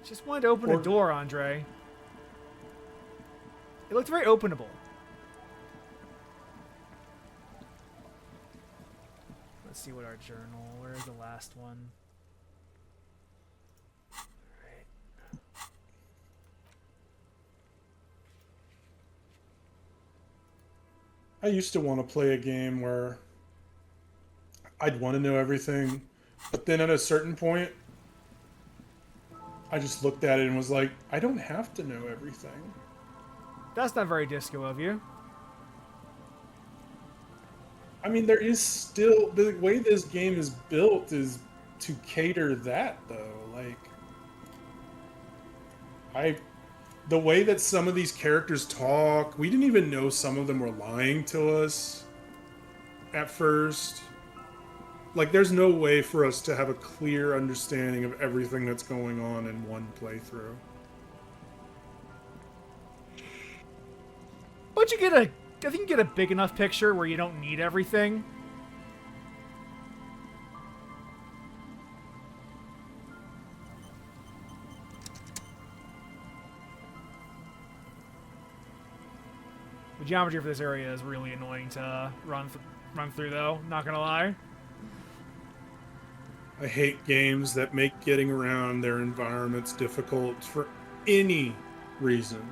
Just wanted to open a door, Andre. It looked very openable. Let's see what our journal. Where's the last one? Alright. I used to want to play a game where I'd want to know everything, but then at a certain point, I just looked at it and was like, I don't have to know everything. That's not very disco of you. I mean, there is still the way this game is built is to cater that though. Like, I, the way that some of these characters talk, we didn't even know some of them were lying to us at first. Like, there's no way for us to have a clear understanding of everything that's going on in one playthrough. But you get a, I think you get a big enough picture where you don't need everything. The geometry for this area is really annoying to run through, though. Not gonna lie. I hate games that make getting around their environments difficult for any reason.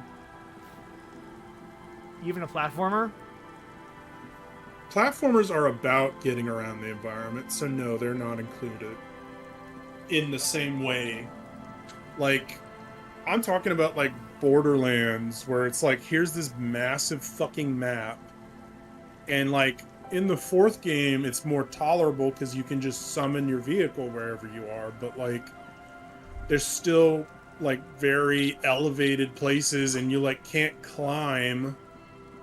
Even a platformer. Platformers are about getting around the environment, so no, they're not included in the same way. Like, I'm talking about like Borderlands, where it's like, here's this massive fucking map, and like in the fourth game, it's more tolerable because you can just summon your vehicle wherever you are, but like, there's still like very elevated places, and you like can't climb,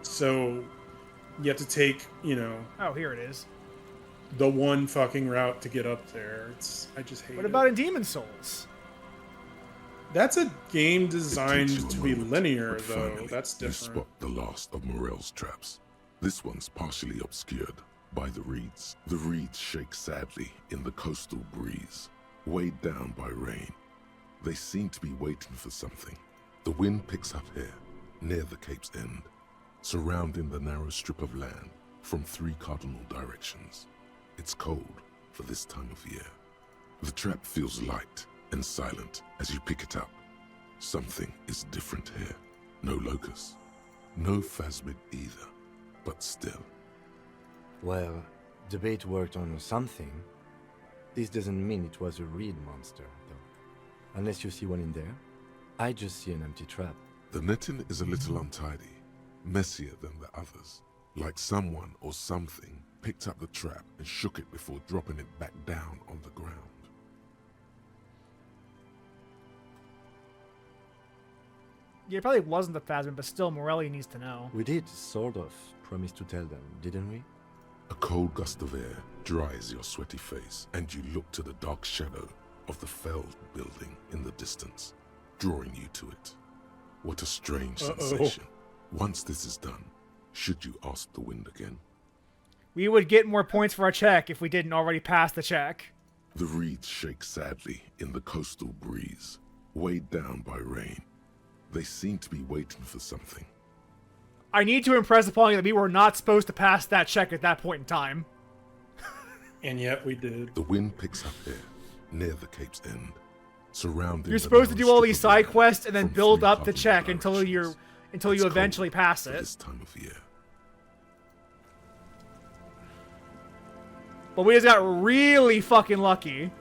so you have to take, you know, Oh, here it is. the one fucking route to get up there. I just hate it. What about in Demon Souls? That's a game designed It takes you a to be moment, linear, but though. finally, That's you different. spot the last of Morel's traps. This one's partially obscured by the reeds. The reeds shake sadly in the coastal breeze, weighed down by rain. They seem to be waiting for something. The wind picks up here, near the cape's end, surrounding the narrow strip of land from 3 cardinal directions. It's cold for this time of year. The trap feels light and silent as you pick it up. Something is different here. No locust, no phasmid either, but still. Well, the bait worked on something. This doesn't mean it was a reed monster, though. Unless you see one in there. I just see an empty trap. The netting is a little untidy, messier than the others, like someone or something picked up the trap and shook it before dropping it back down on the ground. Yeah, it probably wasn't the Phasmid, but still, Morelli needs to know. We did, sort of, promise to tell them, didn't we? A cold gust of air dries your sweaty face, and you look to the dark shadow of the felled building in the distance, drawing you to it. What a strange sensation. Once this is done, should you ask the wind again? We would get more points for our check if we didn't already pass the check. The reeds shake sadly in the coastal breeze, weighed down by rain. They seem to be waiting for something. I need to impress upon you that we were not supposed to pass that check at that point in time. And yet we did. The wind picks up here, near the cape's end, surrounding. You're supposed to do all these side quests quests and then build up the check until you eventually pass it. This time of year. But we just got really fucking lucky.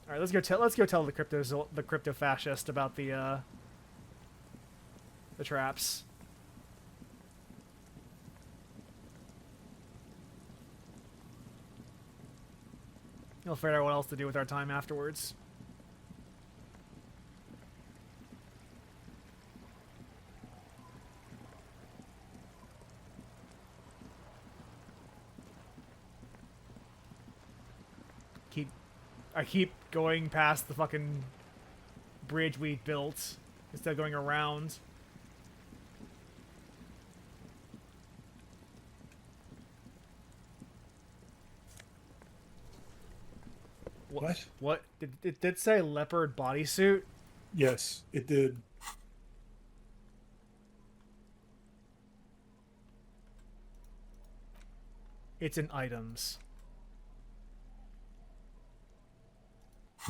All right, let's go tell the crypto fascist about the traps. We'll figure out what else to do with our time afterwards. I keep going past the fucking bridge we built instead of going around. What? What? It did say leopard bodysuit? Yes, it did. It's in items.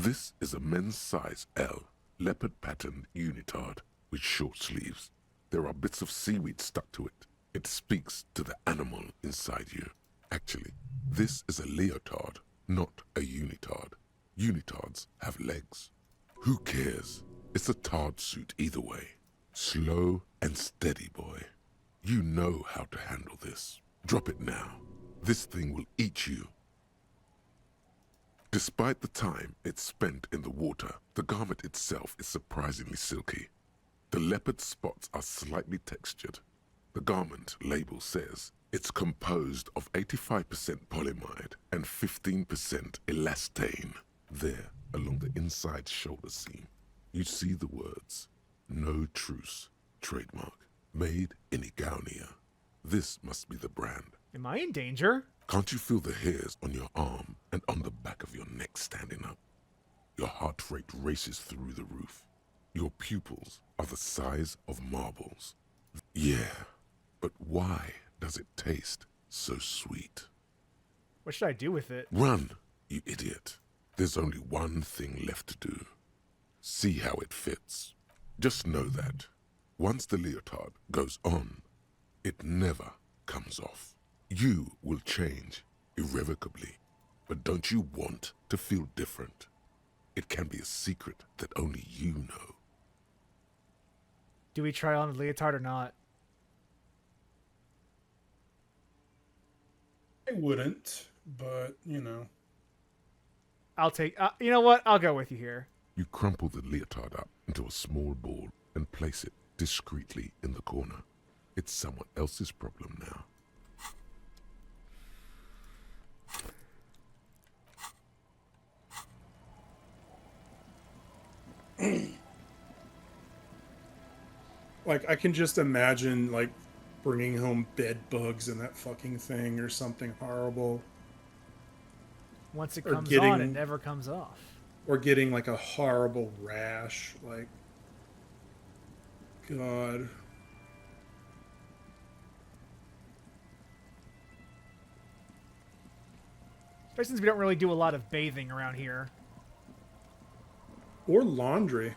This is a men's size L, leopard patterned unitard with short sleeves. There are bits of seaweed stuck to it. It speaks to the animal inside you. Actually, this is a leotard, not a unitard. Unitards have legs. Who cares? It's a tard suit either way. Slow and steady, boy. You know how to handle this. Drop it now. This thing will eat you. Despite the time it's spent in the water, the garment itself is surprisingly silky. The leopard spots are slightly textured. The garment label says it's composed of 85% polyamide and 15% elastane. There, along the inside shoulder seam, you see the words, "No Truce," trademark, made in Igaunia. This must be the brand. Am I in danger? Can't you feel the hairs on your arm and on the back of your neck standing up? Your heart rate races through the roof. Your pupils are the size of marbles. Yeah, but why does it taste so sweet? What should I do with it? Run, you idiot. There's only one thing left to do. See how it fits. Just know that once the leotard goes on, it never comes off. You will change irrevocably, but don't you want to feel different? It can be a secret that only you know. Do we try on the leotard or not? I wouldn't, but, you know. I'll take... you know what? I'll go with you here. You crumple the leotard up into a small ball and place it discreetly in the corner. It's someone else's problem now. Like, I can just imagine, like, bringing home bed bugs in that fucking thing or something horrible. Once it Or comes getting- on, it never comes off. Or getting, like, a horrible rash. Like, God. Especially since we don't really do a lot of bathing around here. Or laundry.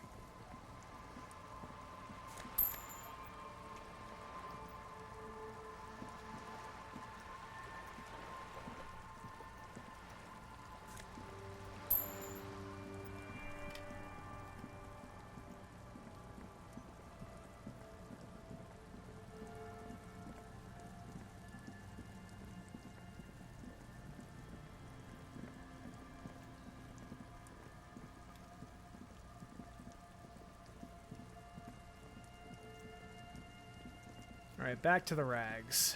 Alright, back to the rags.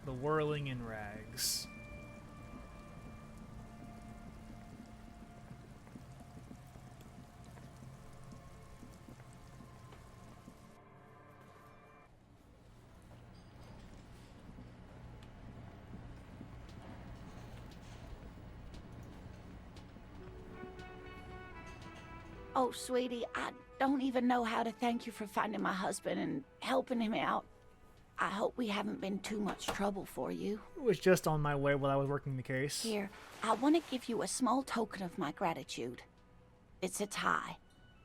The whirling in rags. Oh, sweetie, I don't even know how to thank you for finding my husband and helping him out. I hope we haven't been too much trouble for you. It was just on my way while I was working the case. Here, I want to give you a small token of my gratitude. It's a tie,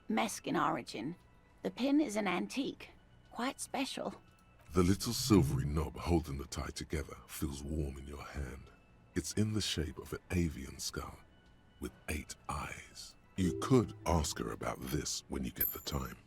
Mexican origin. The pin is an antique, quite special. The little silvery knob holding the tie together feels warm in your hand. It's in the shape of an avian skull with 8 eyes. You could ask her about this when you get the time.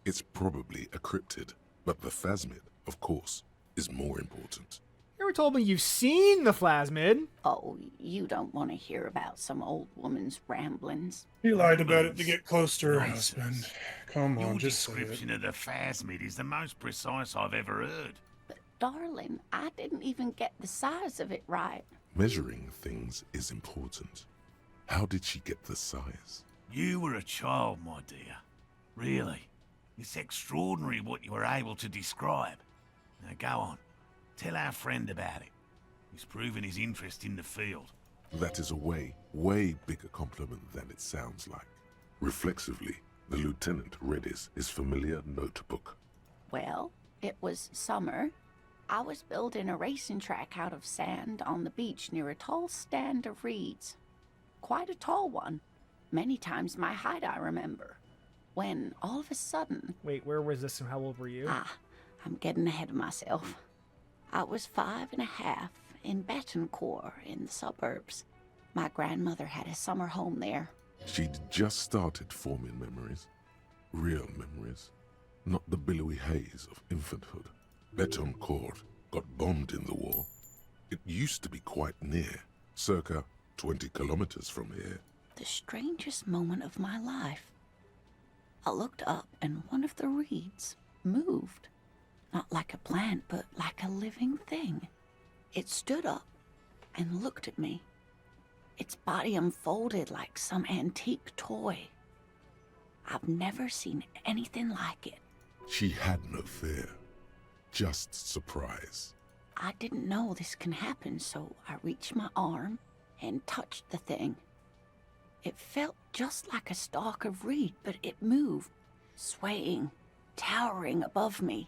It's probably a cryptid, but the phasmid, of course, is more important. You ever told me you've seen the plasmid? Oh, you don't want to hear about some old woman's ramblings. He lied about it to get close to her Nonsense. husband. Come on, Your just say it. description of the phasmid is the most precise I've ever heard. But, darling, I didn't even get the size of it right. Measuring things is important. How did she get the size? You were a child, my dear. Really. It's extraordinary what you were able to describe. Now go on. Tell our friend about it. He's proven his interest in the field. That is a way bigger compliment than it sounds like. Reflexively, the lieutenant read his familiar notebook. Well, it was summer. I was building a racing track out of sand on the beach near a tall stand of reeds. Quite a tall one. Many times my height, I remember. When, all of a sudden... Wait, where was this and how old were you? I'm getting ahead of myself. I was 5.5 in Betancourt in the suburbs. My grandmother had a summer home there. She'd just started forming memories. Real memories. Not the billowy haze of infanthood. Betancourt got bombed in the war. It used to be quite near, circa 20 kilometers from here. The strangest moment of my life. I looked up and one of the reeds moved. Not like a plant, but like a living thing. It stood up and looked at me. Its body unfolded like some antique toy. I've never seen anything like it. She had no fear, just surprise. I didn't know this can happen, so I reached my arm and touched the thing. It felt just like a stalk of reed, but it moved, swaying, towering above me.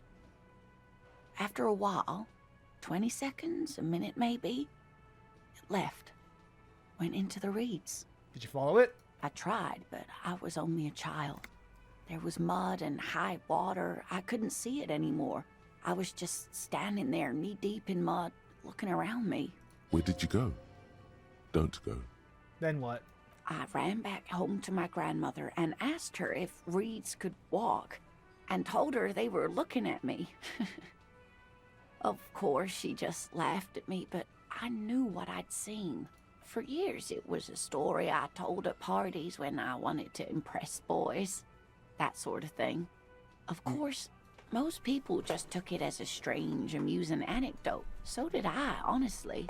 After a while, 20 seconds, a minute maybe, it left, went into the reeds. Did you follow it? I tried, but I was only a child. There was mud and high water. I couldn't see it anymore. I was just standing there knee-deep in mud, looking around me. Where did you go? Don't go. Then what? I ran back home to my grandmother and asked her if reeds could walk, and told her they were looking at me. Of course, she just laughed at me, but I knew what I'd seen. For years, it was a story I told at parties when I wanted to impress boys. That sort of thing. Of course, most people just took it as a strange, amusing anecdote. So did I, honestly.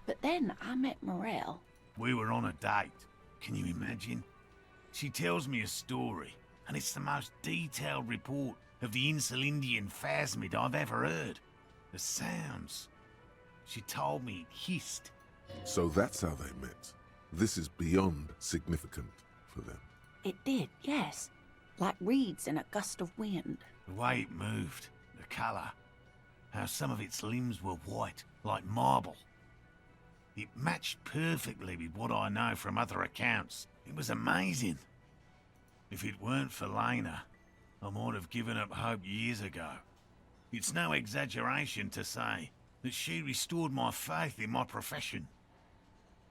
But then I met Morel. We were on a date. Can you imagine? She tells me a story, and it's the most detailed report of the Insulindian phasmid I've ever heard. The sounds. She told me it hissed. So that's how they met. This is beyond significant for them. It did, yes. Like reeds in a gust of wind. The way it moved, the colour, how some of its limbs were white, like marble. It matched perfectly with what I know from other accounts. It was amazing. If it weren't for Lena, I might have given up hope years ago. It's no exaggeration to say that she restored my faith in my profession.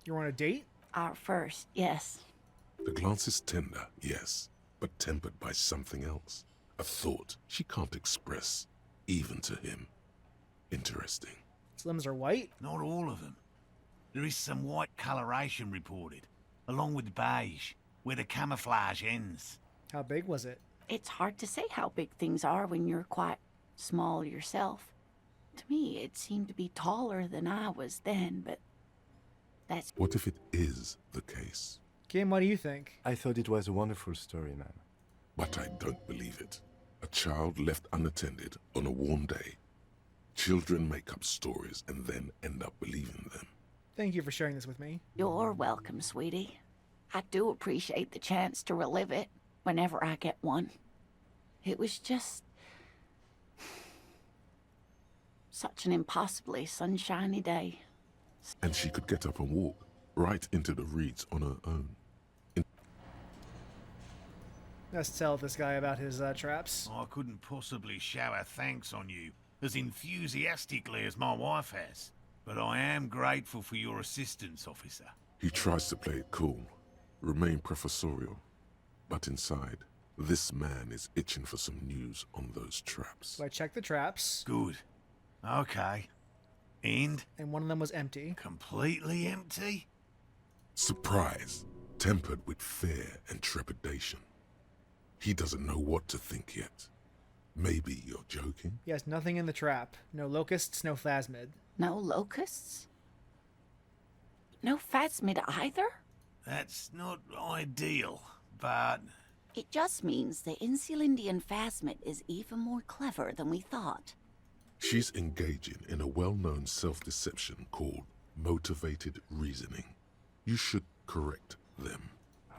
You were on a date? Our first, yes. The glance is tender, yes, but tempered by something else. A thought she can't express, even to him. Interesting. Its limbs are white? Not all of them. There is some white coloration reported, along with beige, where the camouflage ends. How big was it? It's hard to say how big things are when you're quite small yourself. To me, it seemed to be taller than I was then, but that's... What if it is the case? Kim, what do you think? I thought it was a wonderful story, man. But I don't believe it. A child left unattended on a warm day. Children make up stories and then end up believing them. Thank you for sharing this with me. You're welcome, sweetie. I do appreciate the chance to relive it whenever I get one. It was just... such an impossibly sunshiny day. And she could get up and walk right into the reeds on her own. Let's tell this guy about his traps. I couldn't possibly shower thanks on you as enthusiastically as my wife has. But I am grateful for your assistance, officer. He tries to play it cool, remain professorial. But inside, this man is itching for some news on those traps. So I checked the traps, Good. Okay. And and one of them was empty. completely empty? Surprise, tempered with fear and trepidation. He doesn't know what to think yet. Maybe you're joking? Yes, nothing in the trap. No locusts, no phasmid. No locusts? No phasmid either? That's not ideal, but It just means the Insulindian phasmid is even more clever than we thought. She's engaging in a well-known self-deception called motivated reasoning. You should correct them.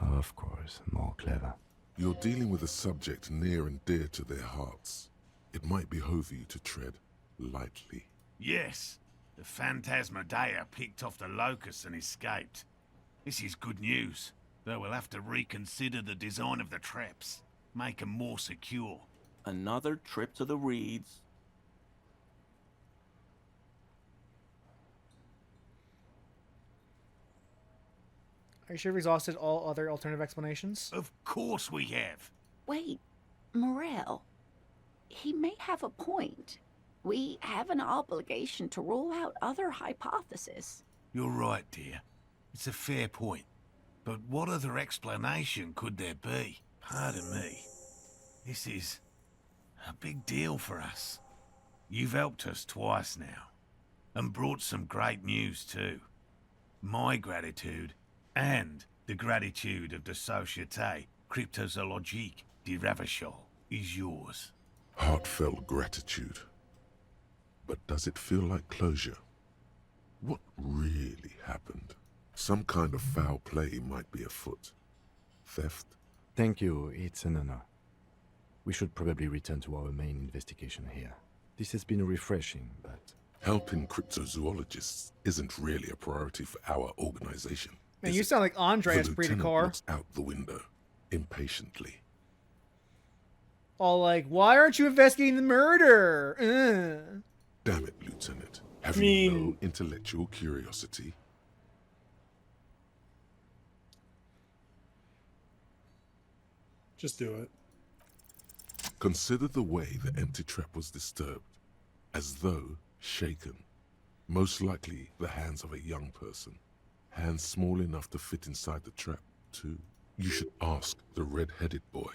Of course, more clever. You're dealing with a subject near and dear to their hearts. It might behove you to tread lightly. Yes, the Phantasmadeia picked off the locusts and escaped. This is good news, though we'll have to reconsider the design of the traps. Make them more secure. Another trip to the Reeds. Are you sure we've exhausted all other alternative explanations? Of course we have. Wait, Morel. He may have a point. We have an obligation to rule out other hypotheses. You're right, dear. It's a fair point. But what other explanation could there be? Pardon me. This is a big deal for us. You've helped us twice now, and brought some great news too. My gratitude, and the gratitude of the Société Cryptozoologiques de Ravachol, is yours. Heartfelt gratitude. But does it feel like closure? What really happened? Some kind of foul play might be afoot. Theft? Thank you, it's an honor. We should probably return to our main investigation here. This has been refreshing, but... Helping cryptozoologists isn't really a priority for our organization. Man, is you it? sound like Andre The Esprit de lieutenant Corps. looks out the window, impatiently. All like, why aren't you investigating the murder? Damn it, Lieutenant. Have I you mean- no intellectual curiosity? Just do it. Consider the way the empty trap was disturbed, as though shaken. Most likely the hands of a young person. Hands small enough to fit inside the trap, too. You should ask the red-headed boy.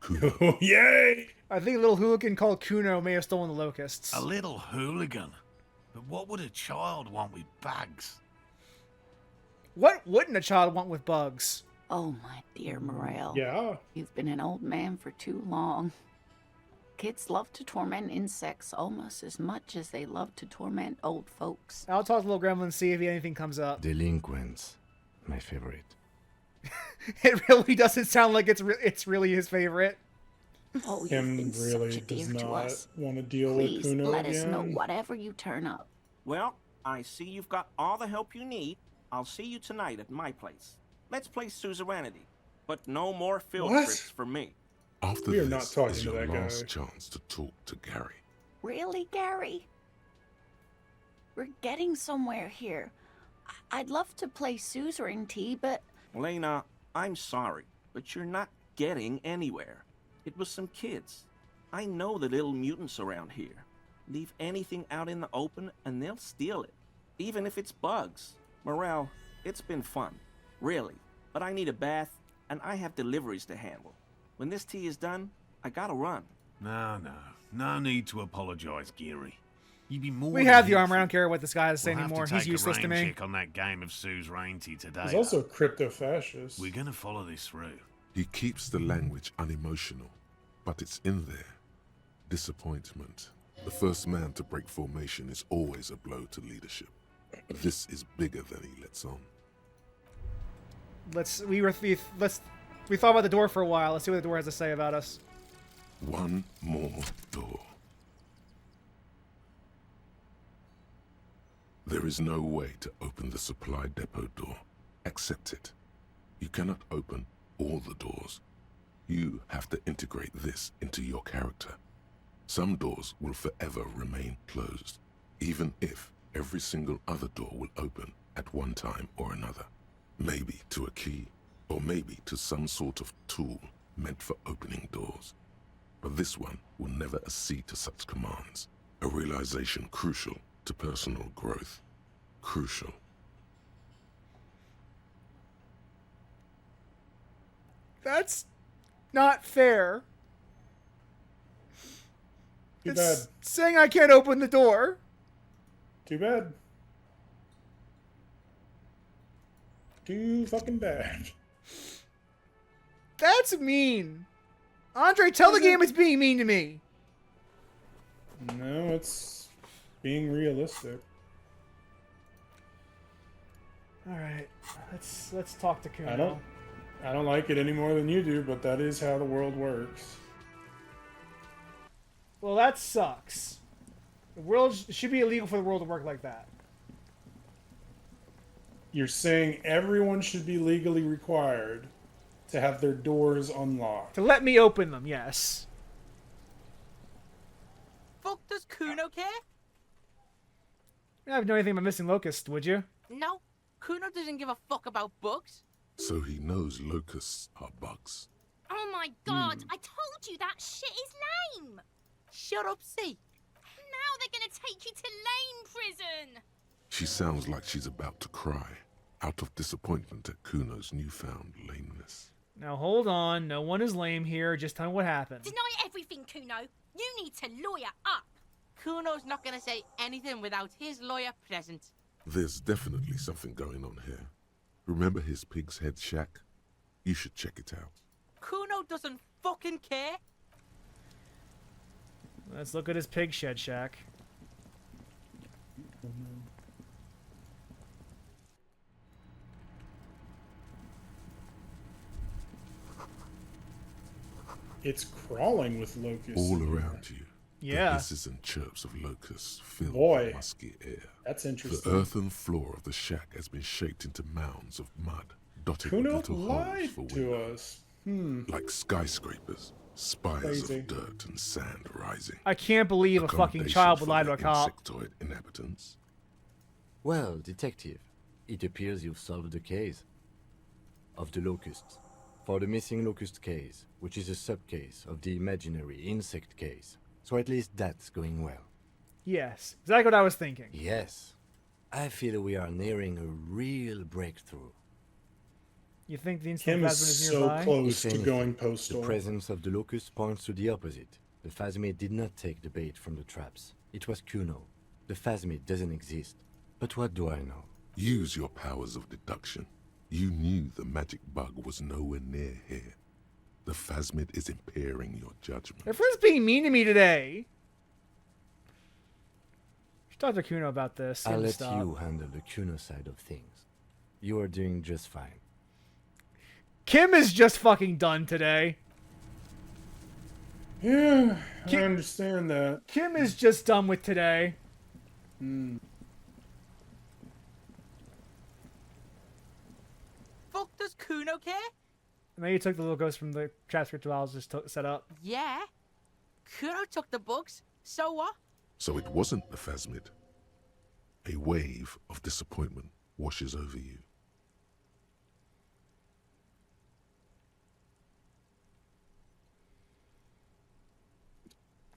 Kuno. Oh, yay! I think a little hooligan called Kuno may have stolen the locusts. A little hooligan. But what would a child want with bugs? What wouldn't a child want with bugs? Oh, my dear Morel. Yeah. You've been an old man for too long. Kids love to torment insects almost as much as they love to torment old folks. I'll talk to little gremlin and see if anything comes up. Delinquents. My favorite. It really doesn't sound like it's really his favorite. Oh, you've Him been really such a dear does to not us. want to deal Please with Kuno let us know again. whatever you turn up. Well, I see you've got all the help you need. I'll see you tonight at my place. Let's play suzerainty. But no more field What? trips for me. After We are this not talking is to your that guy. last chance to talk to Gary. Really, Gary? We're getting somewhere here. I'd love to play suzerainty, but Lena, I'm sorry, but you're not getting anywhere. It was some kids. I know the little mutants around here. Leave anything out in the open and they'll steal it. Even if it's bugs. Morale, it's been fun. Really. But I need a bath and I have deliveries to handle. When this tea is done, I gotta run. No need to apologize, Geary. You'd be more We than have the armor. I helpful. don't care what this guy has to say We'll have anymore. to He's take useless a to rain me. check on that game of suzerainty today. He's also a crypto-fascist. We're gonna follow this through. He keeps the language unemotional, but it's in there. Disappointment. The first man to break formation is always a blow to leadership. This is bigger than he lets on. We thought about the door for a while. Let's see what the door has to say about us. One more door. There is no way to open the supply depot door. Accept it. You cannot open all the doors. You have to integrate this into your character. Some doors will forever remain closed, even if every single other door will open at one time or another. Maybe to a key, or maybe to some sort of tool meant for opening doors. But this one will never accede to such commands. A realization crucial to personal growth. Crucial. That's not fair. Too It's bad. saying I can't open the door. Too bad. Too fucking bad. That's mean. Andre, tell the game it's being mean to me. No, it's being realistic. All right, let's talk to Kuno. I don't like it any more than you do, but that is how the world works. Well, that sucks. The world it should be illegal for the world to work like that. You're saying everyone should be legally required to have their doors unlocked. To let me open them, yes. Fuck does Kuno care? You don't know anything about missing locust, would you? No, Kuno doesn't give a fuck about bugs. So he knows locusts are bugs. Oh my god, I told you that shit is lame! Shut up, see. Now they're gonna take you to lame prison! She sounds like she's about to cry, out of disappointment at Kuno's newfound lameness. Now hold on, no one is lame here. Just tell me what happened. Deny everything, Kuno. You need to lawyer up. Kuno's not gonna say anything without his lawyer present. There's definitely something going on here. Remember his pig's head shack? You should check it out. Kuno doesn't fucking care. Let's look at his pig shed shack. It's crawling with locusts. All in here. around you, Yeah. the hisses and chirps of locusts fill Boy. the musky air. That's The interesting. earthen floor of the shack has been shaped into mounds of mud, dotted with Kuno little holes lied for to windows. us. Like skyscrapers, spires Crazy. of dirt and sand rising. I can't believe a fucking Accommodation child would for lie to the a cop. insectoid inhabitants. Well, detective, it appears you've solved the case of the locusts. For the missing locust case, which is a sub-case of the imaginary insect case. So at least that's going well. Yes, exactly what I was thinking. Yes. I feel we are nearing a real breakthrough. You think the instant Kim is plasmid is so nearby? close If to anything, going postal. The presence of the locust points to the opposite. The phasmid did not take the bait from the traps. It was Kuno. The phasmid doesn't exist. But what do I know? Use your powers of deduction. You knew the magic bug was nowhere near here. The phasmid is impairing your judgment. Everyone's being mean to me today. Should talk to Kuno about this. I'll and let stop. you handle the Kuno side of things. You are doing just fine. Kim is just fucking done today. Yeah, I Kim- understand that. Kim is just done with today. Fuck does Kuno care? Maybe you took the little ghost from the traps Cryptozoologists set up. Yeah. Kuno took the bugs. So what? So it wasn't the phasmid. A wave of disappointment washes over you.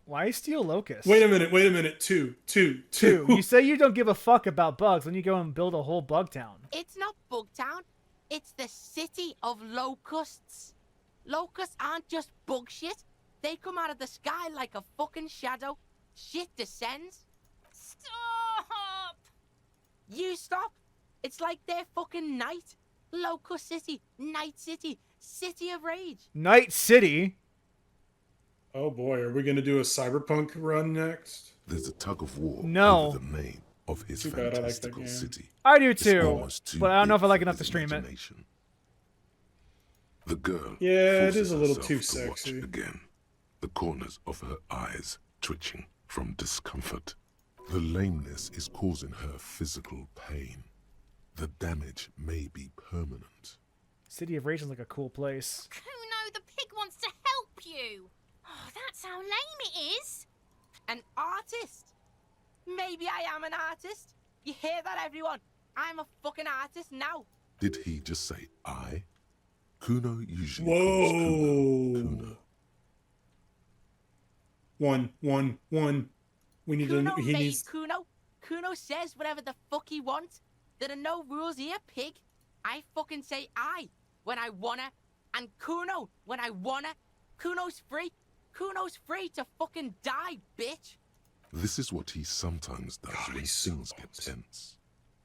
Why steal locusts? Wait a minute. Two. Two. You say you don't give a fuck about bugs, then you go and build a whole bug town. It's not Bugtown. It's the city of locusts. Locusts aren't just bug shit. They come out of the sky like a fucking shadow. Shit descends. Stop! You stop. It's like they're fucking night. Locust City, Night City, City of Rage. Night City? Oh boy, are we gonna do a cyberpunk run next? There's a tug of war No. over the name of his Too bad I like that fantastical game. city. I do It's too, almost too but I don't know if I big like for enough to his stream it. imagination. The girl Yeah, it forces is a little herself too to watch sexy. again, the corners of her eyes twitching from discomfort. The lameness is causing her physical pain. The damage may be permanent. City of Rage is like a cool place. Kuno, the pig wants to help you. Oh, that's how lame it is. An artist. Maybe I am an artist. You hear that, everyone? I'm a fucking artist now. Did he just say I? Kuno usually Whoa. calls Kuno Kuno. One. We need Kuno to. He made needs. Kuno. Kuno says whatever the fuck he wants. There are no rules here, pig. I fucking say I when I wanna, and Kuno when I wanna. Kuno's free. Kuno's free to fucking die, bitch. This is what he sometimes does God, when he's so things get close. tense.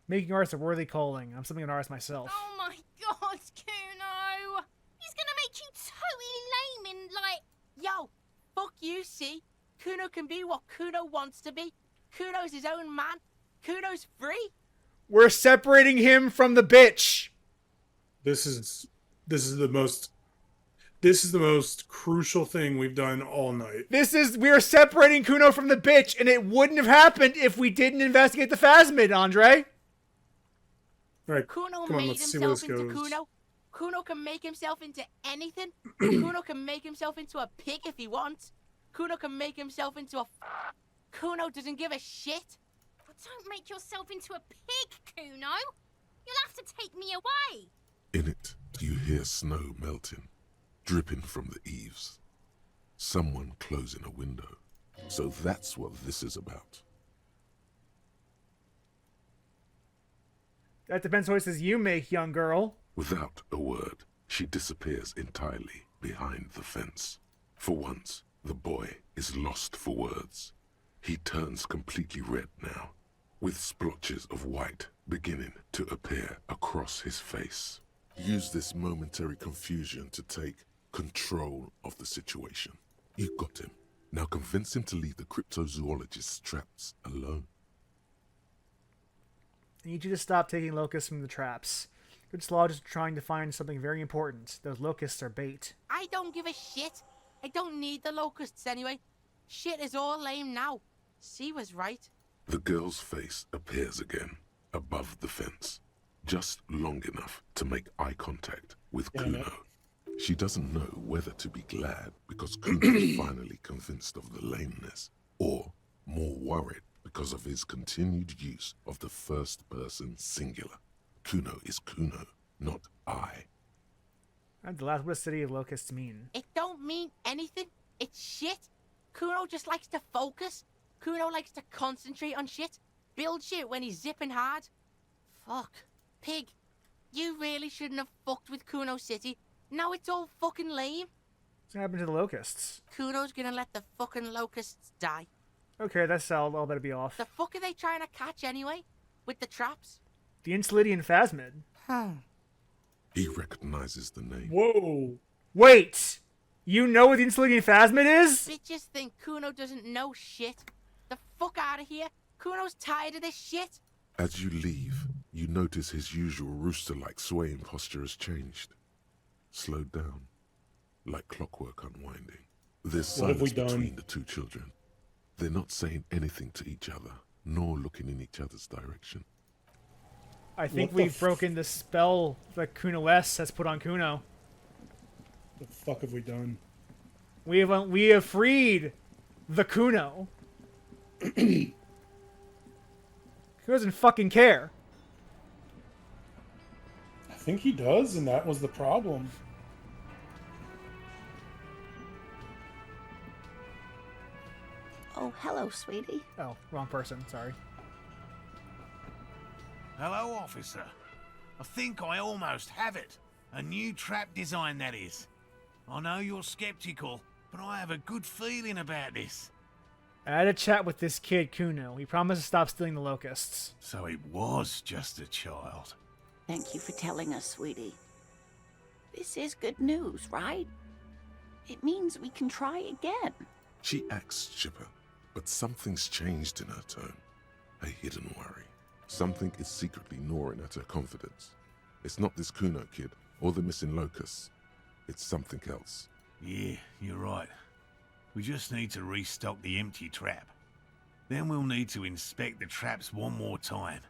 Making art's a worthy calling. I'm something of an artist myself. Oh my god, Kuno. He's gonna make you totally lame in, like... Yo, fuck you, see? Kuno can be what Kuno wants to be. Kuno's his own man. Kuno's free. We're separating him from the bitch. This is the most crucial thing we've done all night. We are separating Kuno from the bitch, and it wouldn't have happened if we didn't investigate the phasmid, Andre. All right, Kuno come on, made let's see where himself this into goes. Kuno. Kuno can make himself into anything. Kuno can make himself into a pig if he wants. Kuno can make himself into a... Kuno doesn't give a shit. But don't make yourself into a pig, Kuno. You'll have to take me away. In it, you hear snow melting, dripping from the eaves. Someone closing a window. So that's what this is about. That depends on choices you make, young girl. Without a word, she disappears entirely behind the fence. For once, the boy is lost for words. He turns completely red now, with splotches of white beginning to appear across his face. Use this momentary confusion to take control of the situation. You got him. Now convince him to leave the cryptozoologists' traps alone. I need you to stop taking locusts from the traps. Cryptozoologists are trying to find something very important. Those locusts are bait. I don't give a shit. I don't need the locusts anyway. Shit is all lame now. C was right. The girl's face appears again, above the fence, just long enough to make eye contact with Kuno. She doesn't know whether to be glad because Kuno is finally convinced of the lameness, or more worried because of his continued use of the first-person singular. Kuno is Kuno, not I. The last, what does City of Locusts mean? It don't mean anything. It's shit. Kuno just likes to focus. Kuno likes to concentrate on shit. Build shit when he's zipping hard. Fuck. Pig. You really shouldn't have fucked with Kuno City. Now it's all fucking lame. What's gonna happen to the locusts? Kuno's gonna let the fucking locusts die. Okay, that's all better be off. The fuck are they trying to catch anyway? With the traps? The Insilidian phasmid. He recognizes the name. Whoa. Wait! You know what the Insilidian phasmid is? Bitches think Kuno doesn't know shit. The fuck out of here. Kuno's tired of this shit. As you leave, you notice his usual rooster-like swaying posture has changed. Slowed down, like clockwork unwinding. There's What have we silence done? between the two children. They're not saying anything to each other, nor looking in each other's direction. I think What the we've broken the spell that Kuno S has put on Kuno. The fuck have we done? We have freed the Kuno. Kuno doesn't fucking care. I think he does, and that was the problem. Oh, hello, sweetie. Oh, wrong person. Sorry. Hello, officer. I think I almost have it. A new trap design, that is. I know you're skeptical, but I have a good feeling about this. I had a chat with this kid, Kuno. He promised to stop stealing the locusts. So it was just a child. Thank you for telling us, sweetie. This is good news, right? It means we can try again. She acts chipper, but something's changed in her tone. A hidden worry. Something is secretly gnawing at her confidence. It's not this Kuno kid, or the missing locusts. It's something else. Yeah, you're right. We just need to restock the empty trap. Then we'll need to inspect the traps one more time.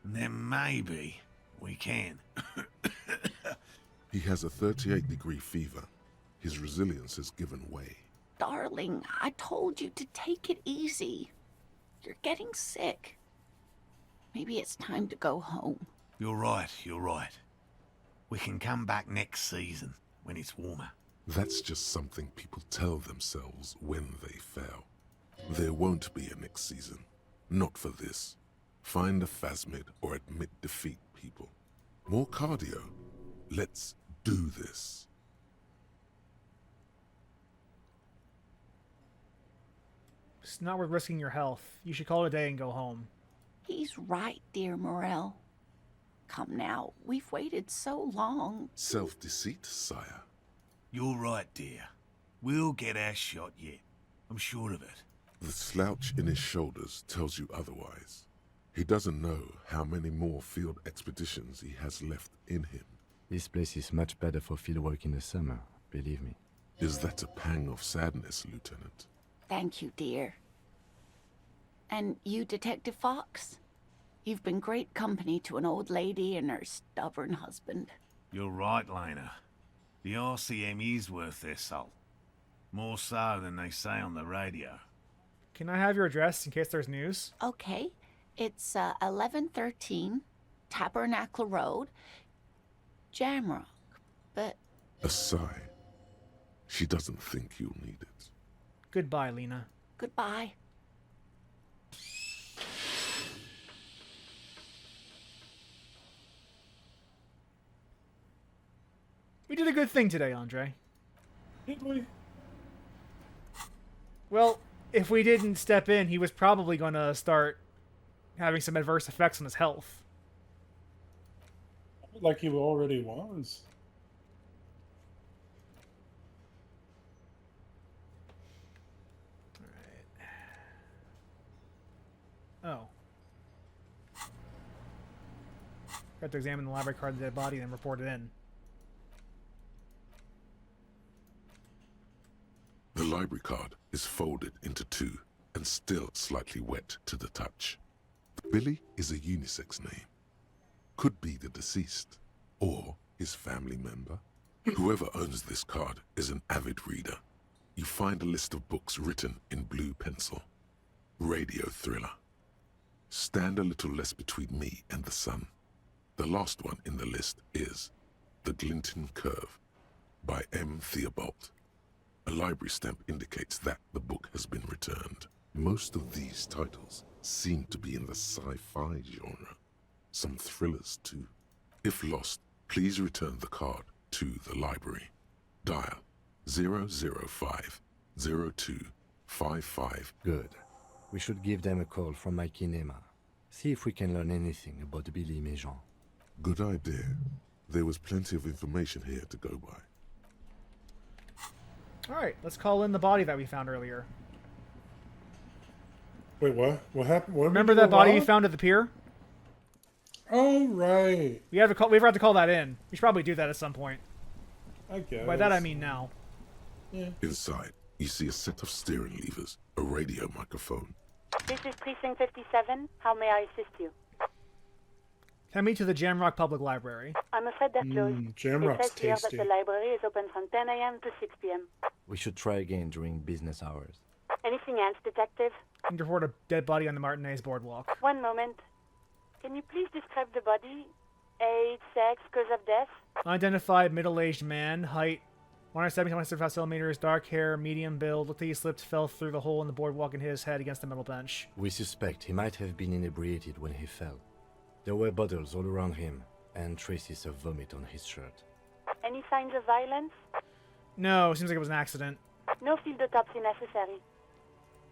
And then maybe we can. He has a 38-degree fever. His resilience has given way. Darling, I told you to take it easy. You're getting sick. Maybe it's time to go home. You're right, you're right. We can come back next season, when it's warmer. That's just something people tell themselves when they fail. There won't be a next season. Not for this. Find a phasmid or admit defeat, people. More cardio. Let's do this. It's not worth risking your health. You should call it a day and go home. He's right, dear Morel. Come now, we've waited so long. Self-deceit, sire. You're right, dear. We'll get our shot yet. I'm sure of it. The slouch in his shoulders tells you otherwise. He doesn't know how many more field expeditions he has left in him. This place is much better for fieldwork in the summer, believe me. Is that a pang of sadness, Lieutenant? Thank you, dear. And you, Detective Fox? You've been great company to an old lady and her stubborn husband. You're right, Lena. The RCM is worth their salt. More so than they say on the radio. Can I have your address in case there's news? Okay, it's 1113 Tabernacle Road, Jamrock, but... A sigh. She doesn't think you'll need it. Goodbye, Lena. Goodbye. We did a good thing today, Andre. Did we? Well, if we didn't step in, he was probably going to start having some adverse effects on his health. Like he already was. Oh. Got to examine the library card of the dead body and then report it in. The library card is folded into two and still slightly wet to the touch. Billy is a unisex name. Could be the deceased or his family member. Whoever owns this card is an avid reader. You find a list of books written in blue pencil. Radio thriller. Stand a little less between me and the sun. The last one in the list is The Glinton Curve by M. Theobald. A library stamp indicates that the book has been returned. Most of these titles seem to be in the sci-fi genre. Some thrillers too. If lost, please return the card to the library. Dial 005-0255. Good. We should give them a call from my kinema. See if we can learn anything about Billy Méjean. Good idea. There was plenty of information here to go by. Alright, let's call in the body that we found earlier. Wait, what? What happened? What Remember that body we found at the pier? Oh, right. We forgot to call that in. We should probably do that at some point. I guess. By that I mean now. Yeah. Inside, you see a set of steering levers, a radio microphone. This is Precinct 57. How may I assist you? Send me to the Jamrock Public Library. I'm afraid they're closed. Jamrock's It says here tasty. that the library is open from 10 a.m. to 6 p.m. We should try again during business hours. Anything else, Detective? I need to report a dead body on the Martinez boardwalk. One moment. Can you please describe the body? Age, sex, cause of death? Unidentified middle-aged man, height 175 centimeters, dark hair, medium build. Looked like he slipped, fell through the hole in the boardwalk and hit his head against the metal bench. We suspect he might have been inebriated when he fell. There were bottles all around him, and traces of vomit on his shirt. Any signs of violence? No, seems like it was an accident. No field autopsy necessary.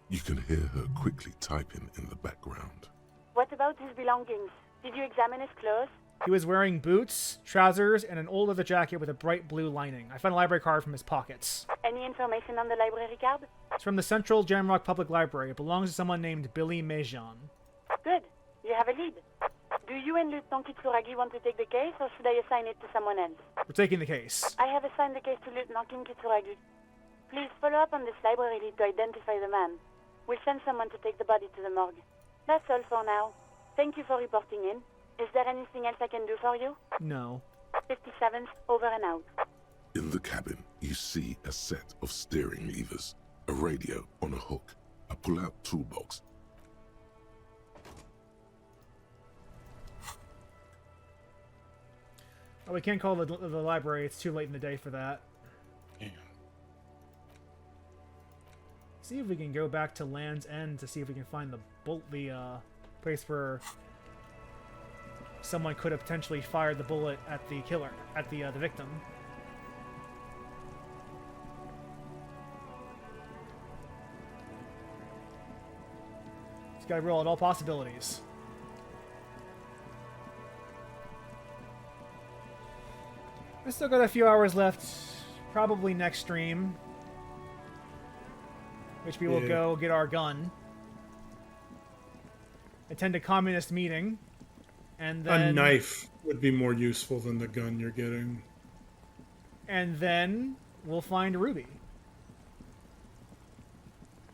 You can hear her quickly typing in the background. What about his belongings? Did you examine his clothes? He was wearing boots, trousers, and an old leather jacket with a bright blue lining. I found a library card from his pockets. Any information on the library card? It's from the Central Jamrock Public Library. It belongs to someone named Billy Méjean. Good. You have a lead. Do you and Lieutenant Kitsuragi want to take the case, or should I assign it to someone else? We're taking the case. I have assigned the case to Lieutenant Kitsuragi. Please follow up on this library lead to identify the man. We'll send someone to take the body to the morgue. That's all for now. Thank you for reporting in. Is there anything else I can do for you? No. 57th, over and out. In the cabin, you see a set of steering levers, a radio on a hook, a pull-out toolbox. Oh, we can't call the library. It's too late in the day for that. Damn. See if we can go back to Land's End to see if we can find the place where someone could have potentially fired the bullet at the killer, at the victim. Just gotta rule out all possibilities. We still got a few hours left. Probably next stream which we will Yeah. go get our gun, attend a communist meeting, and then A knife would be more useful than the gun you're getting. and then we'll find Ruby.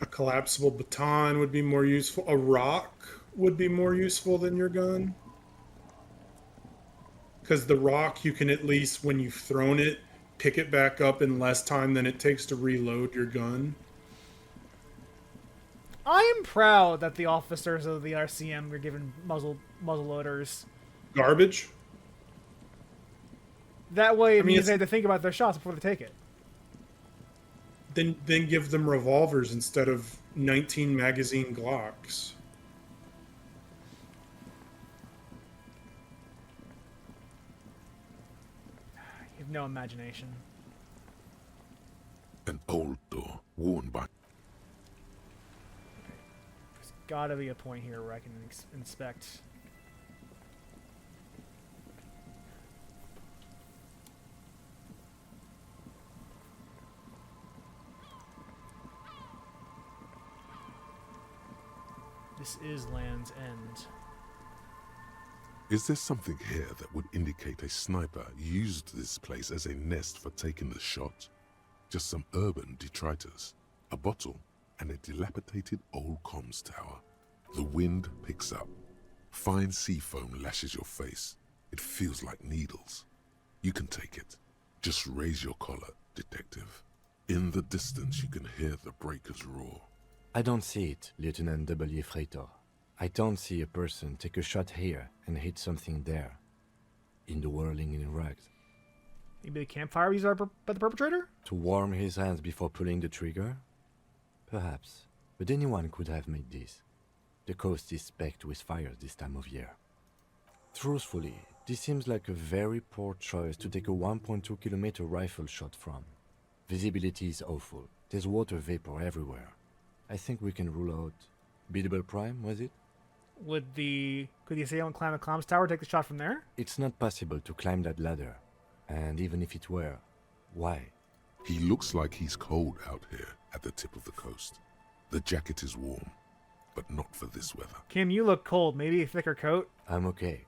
A collapsible baton would be more useful. A rock would be more useful than your gun. Because the rock, you can at least, when you've thrown it, pick it back up in less time than it takes to reload your gun. I am proud that the officers of the RCM were given muzzle loaders. Garbage? That way, it mean, means it's- they had to think about their shots before they take it. Then give them revolvers instead of 19 magazine Glocks. You have no imagination. An old door, worn by There's gotta be a point here where I can inspect. This is Land's End. Is there something here that would indicate a sniper used this place as a nest for taking the shot? Just some urban detritus, a bottle, and a dilapidated old comms tower. The wind picks up. Fine sea foam lashes your face. It feels like needles. You can take it. Just raise your collar, detective. In the distance you can hear the breakers roar. I don't see it, Lieutenant W. Freighter. I don't see a person take a shot here and hit something there. In the whirling in rags. Maybe the campfire used by the perpetrator? To warm his hands before pulling the trigger? Perhaps. But anyone could have made this. The coast is specked with fires this time of year. Truthfully, this seems like a very poor choice to take a 1.2 kilometer rifle shot from. Visibility is awful. There's water vapor everywhere. I think we can rule out Biddable Prime, was it? Could the assailant climb the comms tower, take the shot from there? It's not possible to climb that ladder. And even if it were, why? He looks like he's cold out here at the tip of the coast. The jacket is warm, but not for this weather. Kim, you look cold. Maybe a thicker coat? I'm okay.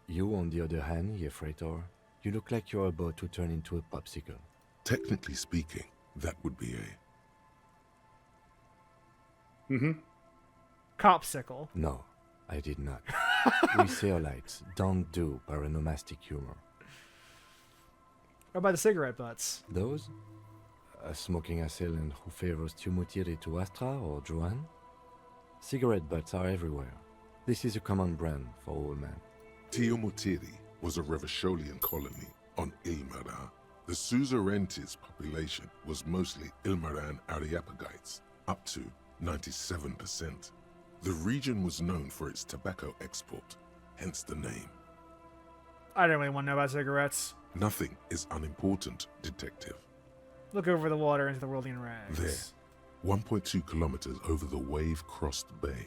You, on the other hand, ye freighter, you look like you're about to turn into a popsicle. Technically speaking, that would be a... Mm-hmm. Copsicle. No, I did not. We Seolites don't do paronomastic humor. What about the cigarette butts? Those? A smoking assailant who favors Tumutiri to Astra or Joan? Cigarette butts are everywhere. This is a common brand for all men. Tiomutiri was a Revacholian colony on Ilmaran. The suzerainty's population was mostly Ilmaran Areopagites, up to 97%. The region was known for its tobacco export, hence the name. I don't really want to know about cigarettes. Nothing is unimportant, detective. Look over the water into the whirling rags. There, 1.2 kilometers over the wave-crossed bay,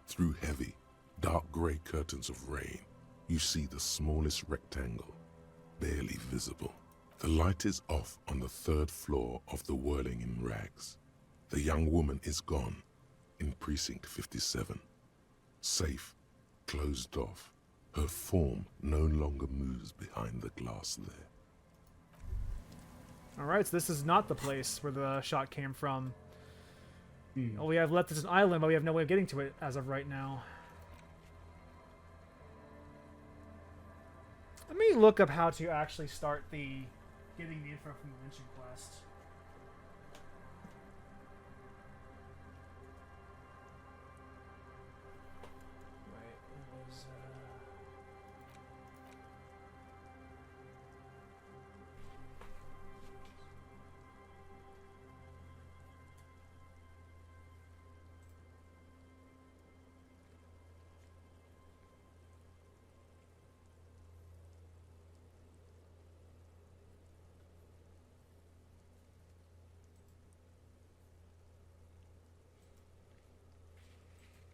through heavy, dark grey curtains of rain, you see the smallest rectangle, barely visible. The light is off on the third floor of the whirling in rags. The young woman is gone, in precinct 57. Safe, closed off. Her form no longer moves behind the glass there. Alright, so this is not the place where the shot came from. All we have left is an island, but we have no way of getting to it as of right now. Let me look up how to actually start getting the info from the lynching quest. Wait, it was,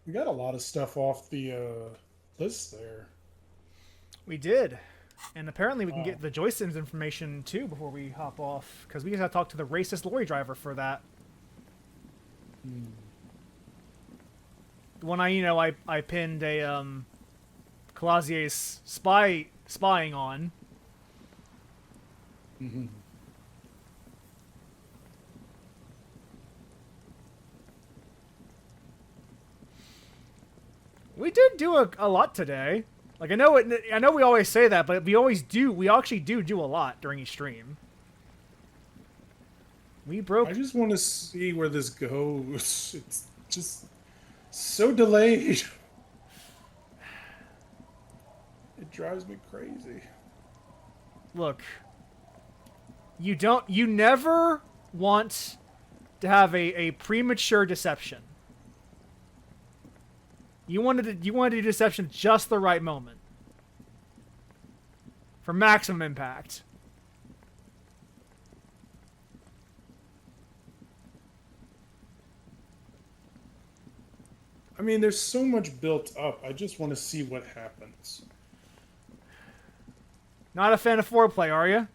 We got a lot of stuff off the list there. We did. And apparently we can get the Joyston's information too before we hop off, because we just have to talk to the racist lorry driver for that. The one I pinned a Clausier's spying on. We did do a lot today. Like I know we always say that, but we actually do a lot during each stream. We broke. I just want to see where this goes. It's just so delayed. It drives me crazy. Look. You never want to have a premature deception. You wanted to do deception at just the right moment. For maximum impact. I mean, there's so much built up. I just want to see what happens. Not a fan of foreplay, are you?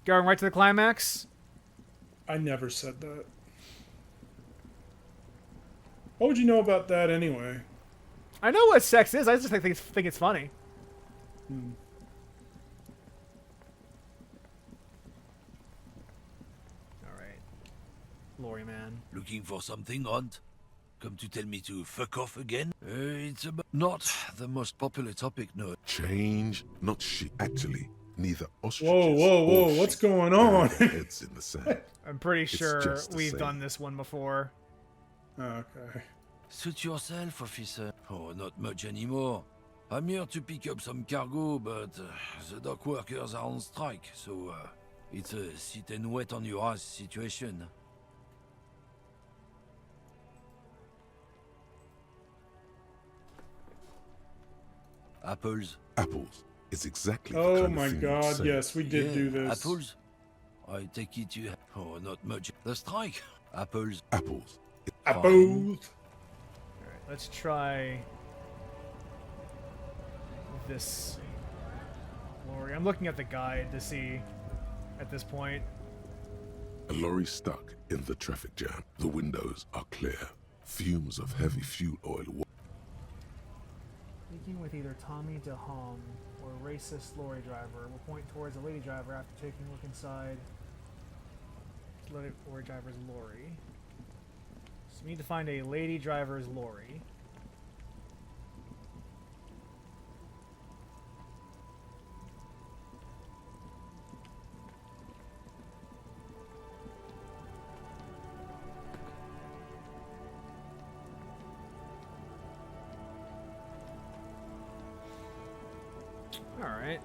Going right to the climax? I never said that. What would you know about that anyway? I know what sex is. I just think it's funny. All right, Lori man. Looking for something, Hunt? Come to tell me to fuck off again? It's about not the most popular topic, no. Change, not shit. Actually, neither ostriches. Whoa! What's going on? Heads in the sand. I'm pretty It's sure just the we've same. done this one before. Okay. Suit yourself, officer. Oh, not much anymore. I'm here to pick up some cargo, but the dock workers are on strike, so it's a sit and wait on your ass situation. Apples. Apples. It's exactly the Oh kind my of thing you'd god, say. yes, we did do this. Apples? I take it you... Oh, not much. The strike. Apples. Apples. Apples. Alright, let's try this lorry. I'm looking at the guide to see at this point. A lorry stuck in the traffic jam. The windows are clear. Fumes of heavy fuel oil. Speaking with either Tommy DeHom or a racist lorry driver, we'll point towards a lady driver after taking a look inside lorry driver's lorry. So we need to find a lady driver's lorry. Alright.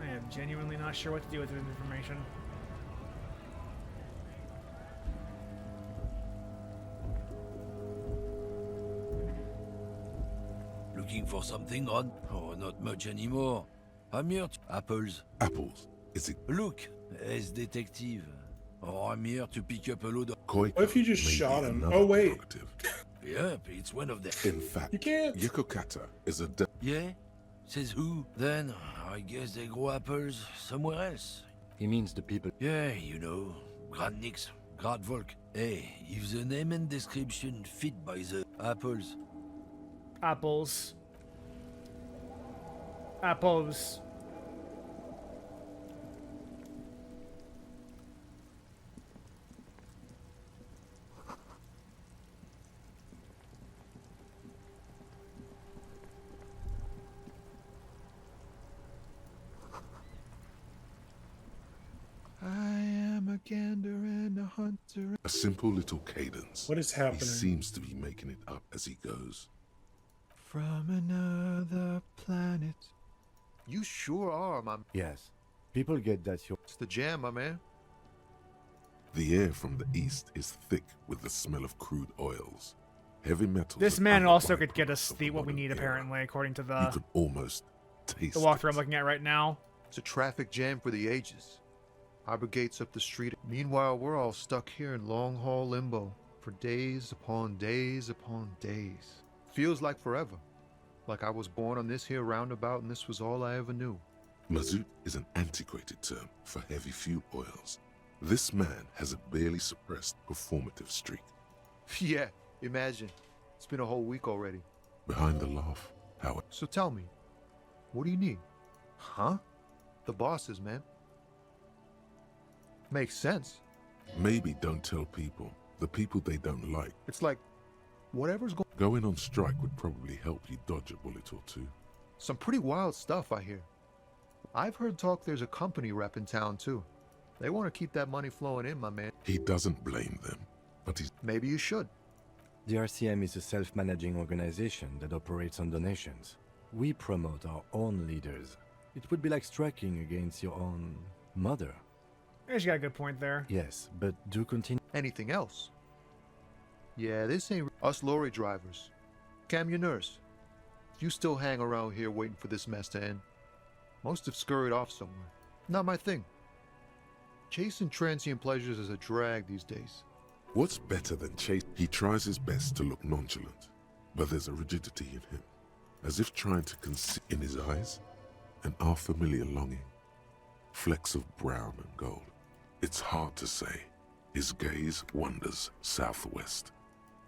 I am genuinely not sure what to do with this information. Looking for something, Ron? Oh, not much anymore. I'm here to... Apples. Apples. Is it Look, as detective. Oh, I'm here to pick up a load of... Koika? What if you just Maybe shot him? another Oh, wait. prerogative. Yep, it's one of them. In fact, You can't. Yokokata is a Yeah? Says who? Then, I guess they grow apples somewhere else. He means the people. Yeah, you know, Grand Nix, Grand Volk. Hey, if the name and description fit by the apples. Apples. Apples. I am a gander and a hunter. A simple little cadence. What is He happening? seems to be making it up as he goes. From another planet. You sure are, my... Yes. People get that you're... It's the jam, my man. The air from the east is thick with the smell of crude oils. Heavy metals. This and man other also could get byproducts us of the what we modern need era. apparently, according to You the could almost taste walkthrough I'm it. looking at right now. It's a traffic jam for the ages. Harbor gates up the street. Meanwhile, we're all stuck here in long haul limbo for days upon days upon days. Feels like forever. Like I was born on this here roundabout and this was all I ever knew. Mazout is an antiquated term for heavy fuel oils. This man has a barely suppressed performative streak. Yeah, imagine. It's been a whole week already. Behind the laugh, Howard. So tell me, what do you need? Huh? The bosses, man. Makes sense. Maybe don't tell people, the people they don't like. It's like, whatever's going... Going on strike would probably help you dodge a bullet or two. Some pretty wild stuff, I hear. I've heard talk there's a company rep in town, too. They want to keep that money flowing in, my man. He doesn't blame them, but he's... Maybe you should. The RCM is a self-managing organization that operates on donations. We promote our own leaders. It would be like striking against your own mother. Yeah, you got a good point there. Yes, but do continue. Anything else? Yeah, this ain't us lorry drivers. Cam, your nurse. You still hang around here waiting for this mess to end. Most have scurried off somewhere. Not my thing. Chasing transient pleasures is a drag these days. What's better than Chase? He tries his best to look nonchalant, but there's a rigidity in him, as if trying to conceal in his eyes an unfamiliar longing, flecks of brown and gold. It's hard to say. His gaze wanders southwest.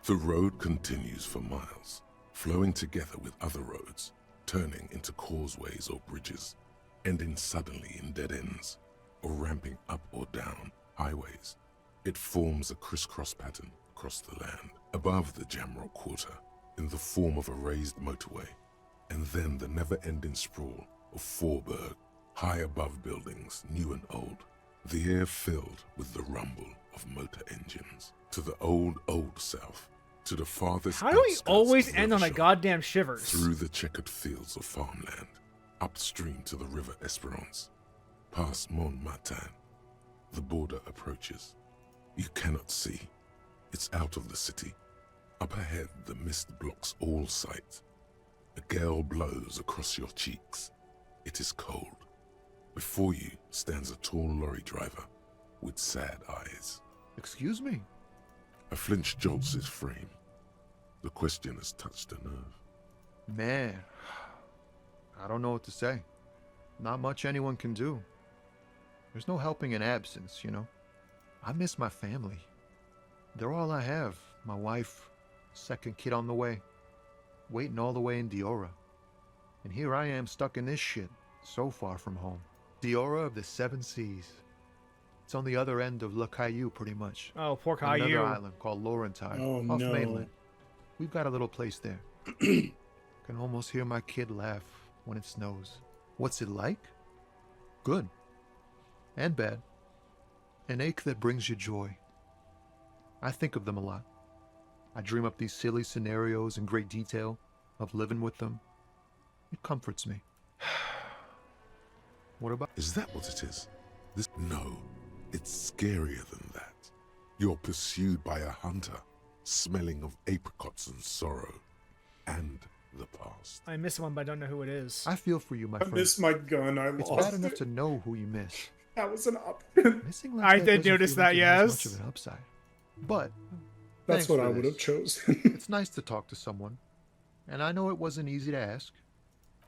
The road continues for miles, flowing together with other roads, turning into causeways or bridges, ending suddenly in dead ends, or ramping up or down highways. It forms a crisscross pattern across the land, above the Jamrock Quarter, in the form of a raised motorway, and then the never-ending sprawl of Forburg, high above buildings, new and old, the air filled with the rumble of motor engines. To the old south, to the farthest How do we outskirts always of end on a Rivershore, goddamn shivers? through the checkered fields of farmland, upstream to the River Esperance, past Montmartin, the border approaches. You cannot see. It's out of the city. Up ahead, the mist blocks all sight. A gale blows across your cheeks. It is cold. Before you stands a tall lorry driver with sad eyes. Excuse me? A flinch jolts his frame. The question has touched a nerve. Man, I don't know what to say. Not much anyone can do. There's no helping in absence, you know. I miss my family. They're all I have. My wife, second kid on the way, waiting all the way in Diora. And here I am stuck in this shit, so far from home. Diora of the Seven Seas. It's on the other end of Le Caillou, pretty much. Oh, poor On Caillou. another island called Laurentide, Oh, off no. mainland. We've got a little place there. Can almost hear my kid laugh when it snows. What's it like? Good. And bad. An ache that brings you joy. I think of them a lot. I dream up these silly scenarios in great detail of living with them. It comforts me. What about... Is that what it is? No, it's scarier than that. You're pursued by a hunter, smelling of apricots and sorrow, and the past. I miss one, but I don't know who it is. I feel for you, my I friend. missed my gun. I It's lost bad enough it. to know who you miss. That was an option. Missing like I that did doesn't notice feel like that, it has yes. much of an upside. But That's thanks what for I would this. have chosen. It's nice to talk to someone. And I know it wasn't easy to ask.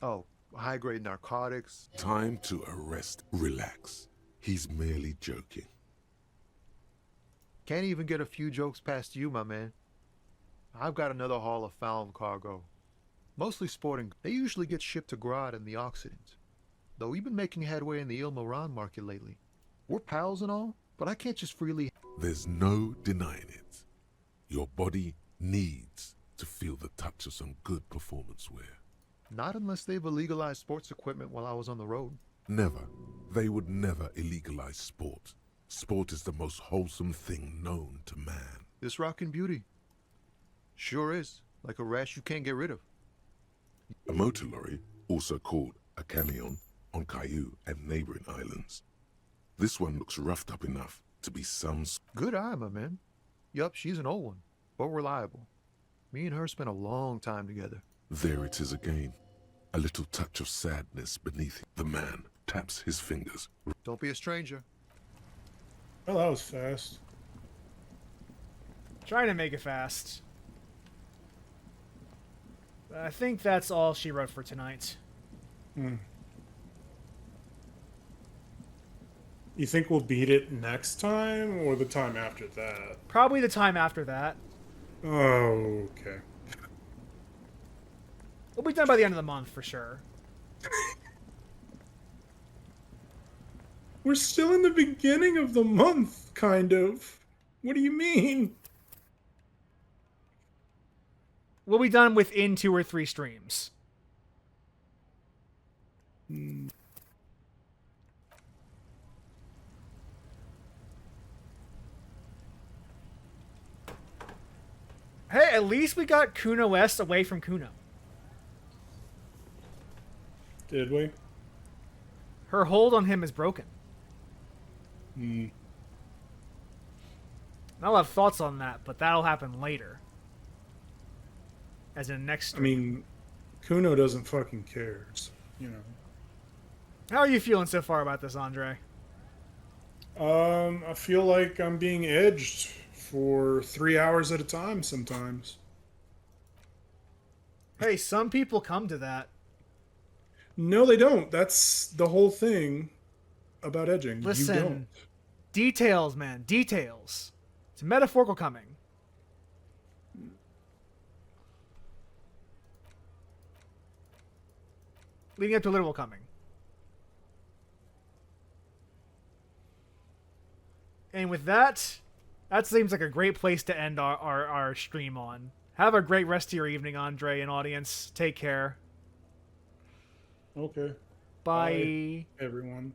Oh, high-grade narcotics. Time to arrest. Relax. He's merely joking. Can't even get a few jokes past you, my man. I've got another haul of found cargo. Mostly sporting. They usually get shipped to Grad in the Occident. Though we've been making headway in the Il Moran market lately. We're pals and all, but I can't just freely... There's no denying it. Your body needs to feel the touch of some good performance wear. Not unless they've illegalized sports equipment while I was on the road. Never. They would never illegalize sport. Sport is the most wholesome thing known to man. This rockin' beauty. Sure is. Like a rash you can't get rid of. A motor lorry, also called a camion, on Caillou and neighboring islands. This one looks roughed up enough to be some... Good eye, my man. Yup, she's an old one, but reliable. Me and her spent a long time together. There it is again. A little touch of sadness beneath it. The man taps his fingers. Don't be a stranger. Oh, that was fast. Trying to make it fast. I think that's all she wrote for tonight. You think we'll beat it next time or the time after that? Probably the time after that. Oh, okay. We'll be done by the end of the month for sure. We're still in the beginning of the month, kind of. What do you mean? We'll be done within 2 or 3 streams. Hey, at least we got Kuno West away from Kuno. Did we? Her hold on him is broken. Hmm. I'll have thoughts on that, but that'll happen later. As in next stream. I mean, Kuno doesn't fucking care, so, you know. How are you feeling so far about this, Andre? I feel like I'm being edged for 3 hours at a time sometimes. Hey, some people come to that. No, they don't. That's the whole thing about edging. Listen, You don't. Details, man. Details. It's metaphorical coming. Leading up to literal coming. And with that, that seems like a great place to end our stream on. Have a great rest of your evening, Andre and audience. Take care. Okay. Bye. Bye, everyone.